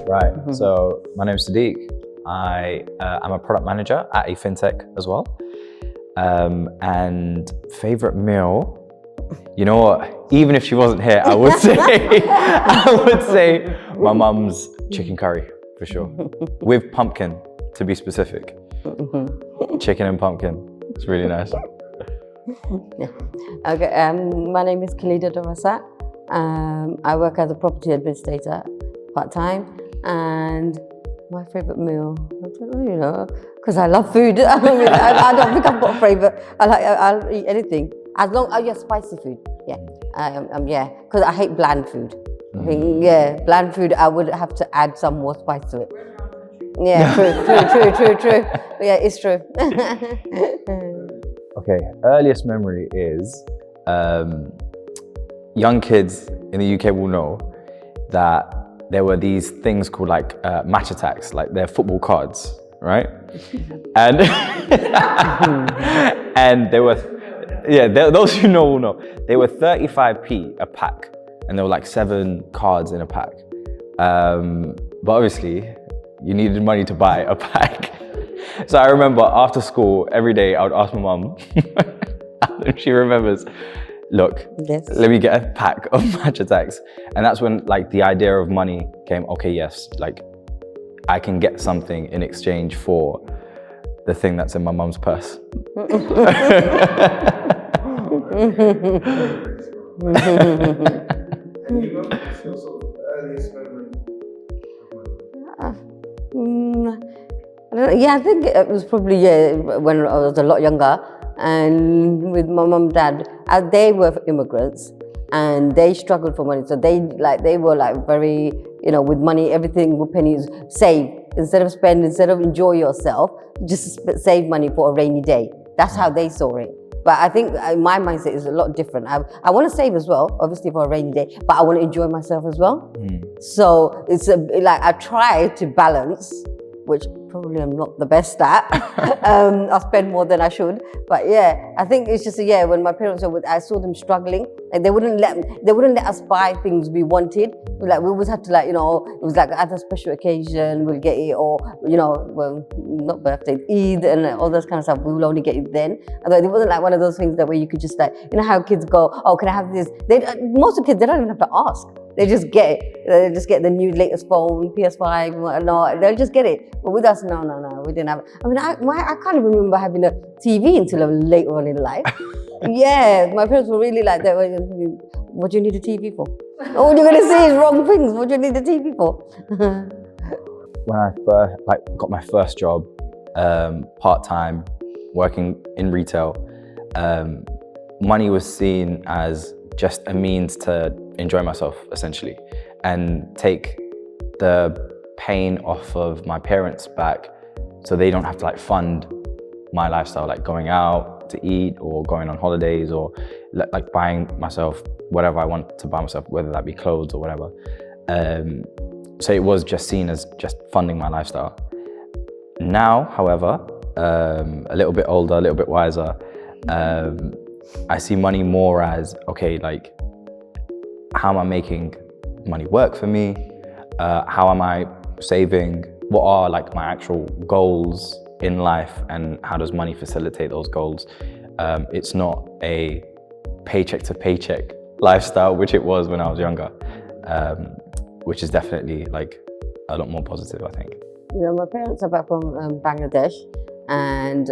Right. So my name is Sadiq. I'm a product manager at a fintech as well. And favorite meal, you know what? Even if she wasn't here, I would say my mum's chicken curry for sure, with pumpkin to be specific. Chicken and pumpkin. It's really nice. Yeah. Okay. My name is Khaleda. I work as a property administrator part-time, and my favorite meal, I don't know, because I love food. I don't think I've got a favorite. I'll eat anything as long as spicy food. Yeah, because I hate bland food. I think, bland food. I would have to add some more spice to it. Yeah, true. Yeah, it's true. Okay, earliest memory is young kids in the UK will know that there were these things called like match attacks, like they're football cards, right? And and they were, those who know will know. They were 35p a pack, and there were like 7 cards in a pack. But obviously, you needed money to buy a pack. So I remember after school, every day I would ask my mum, and she remembers, look, yes, let me get a pack of match attacks. And that's when like the idea of money came, okay, yes, like I can get something in exchange for the thing that's in my mum's purse. Yeah, I think it was probably when I was a lot younger, and with my mum and dad, they were immigrants and they struggled for money. So they were like very, with money, everything with pennies, save. Instead of spend, instead of enjoy yourself, just save money for a rainy day. That's how they saw it. But I think my mindset is a lot different. I want to save as well, obviously for a rainy day, but I want to enjoy myself as well. So it's like I try to balance, which probably I'm not the best at. I spend more than I should, but yeah, I think it's just when my parents were, I saw them struggling. Like they wouldn't let us buy things we wanted. Like we always had to it was like at a special occasion we'll get it, or well, not birthday, Eid and all those kind of stuff. We will only get it then. Although it wasn't like one of those things that where you could just how kids go, oh, can I have this? Most of the kids, they don't even have to ask. They just get it. They just get the new latest phone, PS5, whatnot. They'll just get it. But with us, no, we didn't have it. I mean, I can't even remember having a TV until later on in life. Yeah, my parents were really like that. What do you need a TV for? All you're gonna see is wrong things. What do you need a TV for? When I first got my first job, part-time, working in retail, money was seen as just a means to enjoy myself, essentially, and take the pain off of my parents' back, so they don't have to fund my lifestyle, like going out to eat or going on holidays or like buying myself whatever I want to buy myself, whether that be clothes or whatever. So it was just seen as just funding my lifestyle. Now, however, a little bit older, a little bit wiser, I see money more as, okay, like, how am I making money work for me? How am I saving? What are my actual goals in life, and how does money facilitate those goals? It's not a paycheck to paycheck lifestyle, which it was when I was younger, which is definitely a lot more positive, I think. My parents are back from Bangladesh, and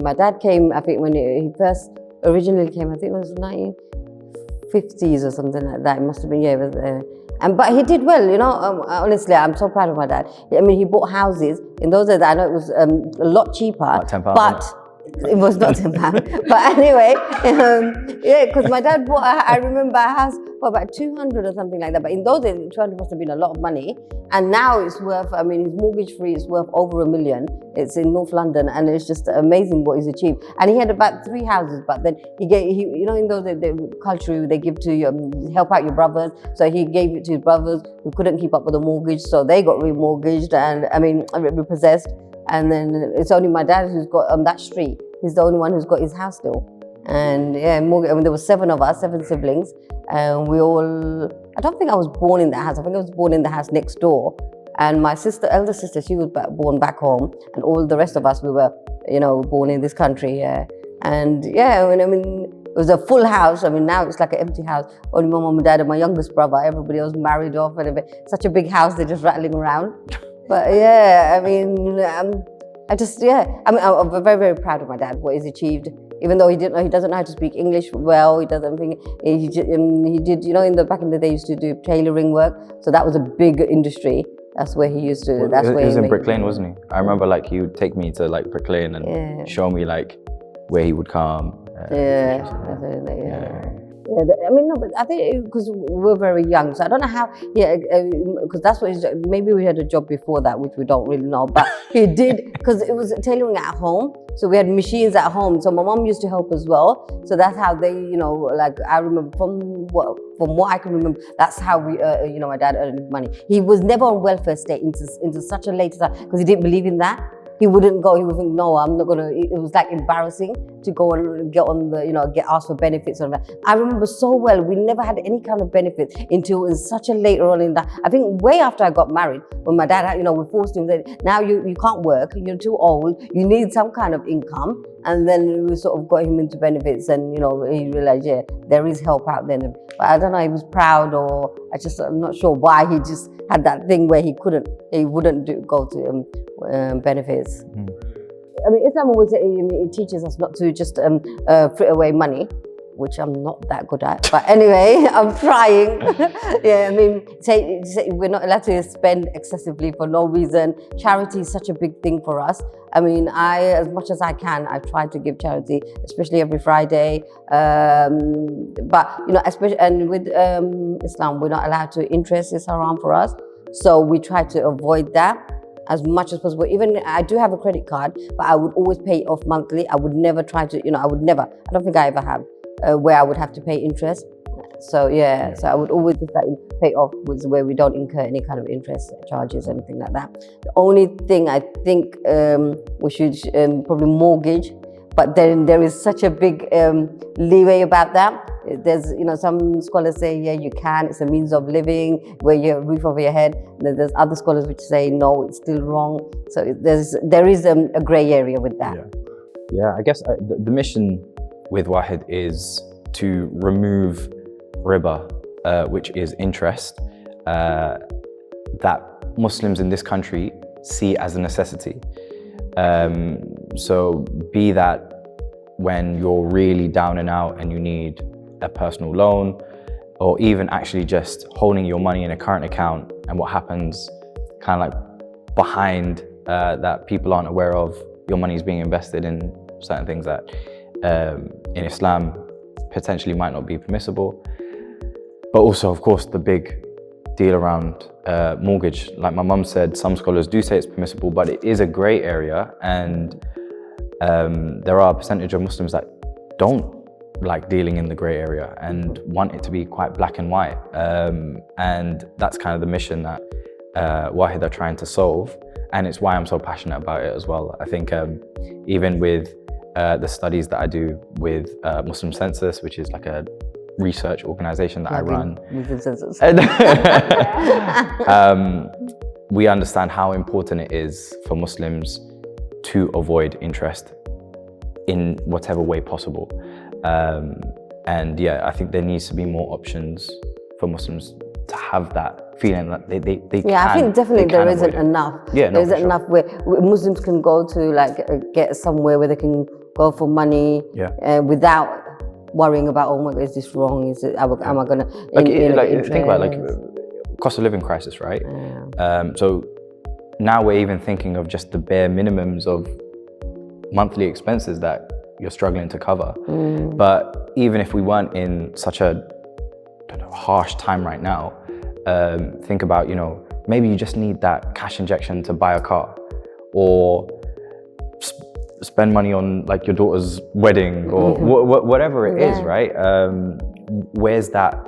my dad came, I think when he first originally came, I think it was 1950s or something like that. It must have been, but he did well, honestly, I'm so proud of my dad. I mean, he bought houses. In those days, I know it was a lot cheaper. Like £10. But it was not £10. But anyway, because my dad bought, I remember a house for about 200 or something like that. But in those days, 200 must have been a lot of money. And now it's worth, his mortgage free is worth over $1 million. It's in North London, and it's just amazing what he's achieved. And he had about 3 houses, but then in those days, the culture they give to you, help out your brothers. So he gave it to his brothers who couldn't keep up with the mortgage. So they got remortgaged and, repossessed. And then it's only my dad who's got on that street. He's the only one who's got his house still. And there were 7 of us, 7 siblings, and we all. I don't think I was born in that house. I think I was born in the house next door. And my elder sister, she was born back home, and all the rest of us, we were, born in this country. Yeah. And yeah, I mean, it was a full house. I mean, now it's like an empty house. Only my mom and dad and my youngest brother. Everybody else married off, and such a big house. They're just rattling around. But yeah, I mean, I'm very, very proud of my dad, what he's achieved. Even though he doesn't know how to speak English well, he doesn't think, he did, back in the day, he used to do tailoring work. So that was a big industry. That's where he used to, he was in Brick Lane, wasn't he? I remember like he would take me to like Brick Lane and show me like where he would come. Yeah. I mean, no, but I think because we're very young, so I don't know how. Yeah, because that's what maybe we had a job before that, which we don't really know. But he did, because it was tailoring at home. So we had machines at home. So my mom used to help as well. So that's how they, like I remember from what I can remember, that's how we, my dad earned money. He was never on welfare state into such a late time because he didn't believe in that. He wouldn't go. He would think, no, I'm not gonna. It was like embarrassing to go and get on the, get asked for benefits and that. I remember so well. We never had any kind of benefits until it was such a later on in that. I think way after I got married, when my dad had, we forced him that now you can't work. You're too old. You need some kind of income. And then we sort of got him into benefits, and he realized, yeah, there is help out there. But I don't know, he was proud, or I'm not sure why he just had that thing where he wouldn't go to benefits. I mean, Islam always it teaches us not to just fritter away money, which I'm not that good at. But anyway, I'm trying. Yeah, I mean, say we're not allowed to spend excessively for no reason. Charity is such a big thing for us. I mean, as much as I can, I try to give charity, especially every Friday. But especially and with Islam, we're not allowed to. Interest is haram for us, so we try to avoid that as much as possible. Even I do have a credit card, but I would always pay it off monthly. I would never try to. I don't think I ever have where I would have to pay interest. So yeah, so I would always just pay off where we don't incur any kind of interest charges or anything like that. The only thing I think we should probably mortgage, but then there is such a big leeway about that. There's, some scholars say, yeah, you can, it's a means of living, where you have a roof over your head. There's other scholars which say, no, it's still wrong. So there is a grey area with that. Yeah, I guess the mission with Wahid is to remove riba, which is interest, that Muslims in this country see as a necessity. So be that when you're really down and out and you need a personal loan, or even actually just holding your money in a current account, and what happens kind of like behind that people aren't aware of, your money is being invested in certain things that in Islam potentially might not be permissible. But also, of course, the big deal around mortgage. Like my mum said, some scholars do say it's permissible, but it is a grey area, and there are a percentage of Muslims that don't like dealing in the grey area and want it to be quite black and white. And that's kind of the mission that Wahid are trying to solve, and it's why I'm so passionate about it as well. I think even with the studies that I do with Muslim Census, which is like a research organization that I run. We understand how important it is for Muslims to avoid interest in whatever way possible. And yeah, I think there needs to be more options for Muslims to have that feeling that they can. Yeah, I think definitely there isn't enough. Yeah, there isn't enough where Muslims can go to get somewhere where they can go for money without worrying about, oh my God, is this wrong? Am I gonna think about cost of living crisis, right? Yeah. So now we're even thinking of just the bare minimums of monthly expenses that you're struggling to cover. But even if we weren't in such a harsh time right now, think about, maybe you just need that cash injection to buy a car, or spend money on your daughter's wedding, or whatever it is, right? Where's that,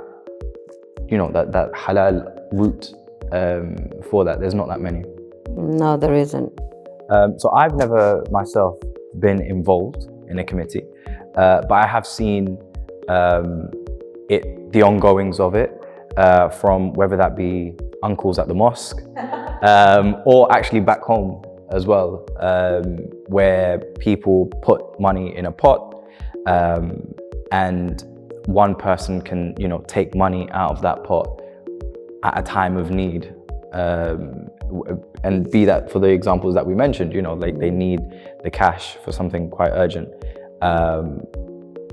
that halal route for that? There's not that many. No, there isn't. So I've never myself been involved in a committee, but I have seen the ongoings of it, from whether that be uncles at the mosque, or actually back home as well, where people put money in a pot, and one person can, you know, take money out of that pot at a time of need, and be that for the examples that we mentioned, you know, like they need the cash for something quite urgent,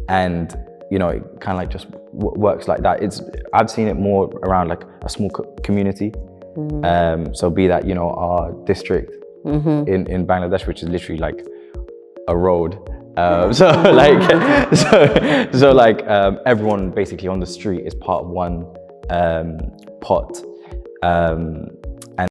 and you know, it kind of like just works like that. I've seen it more around like a small community. So be that, you know, our district in Bangladesh, which is literally like a road. So everyone basically on the street is part of one pot.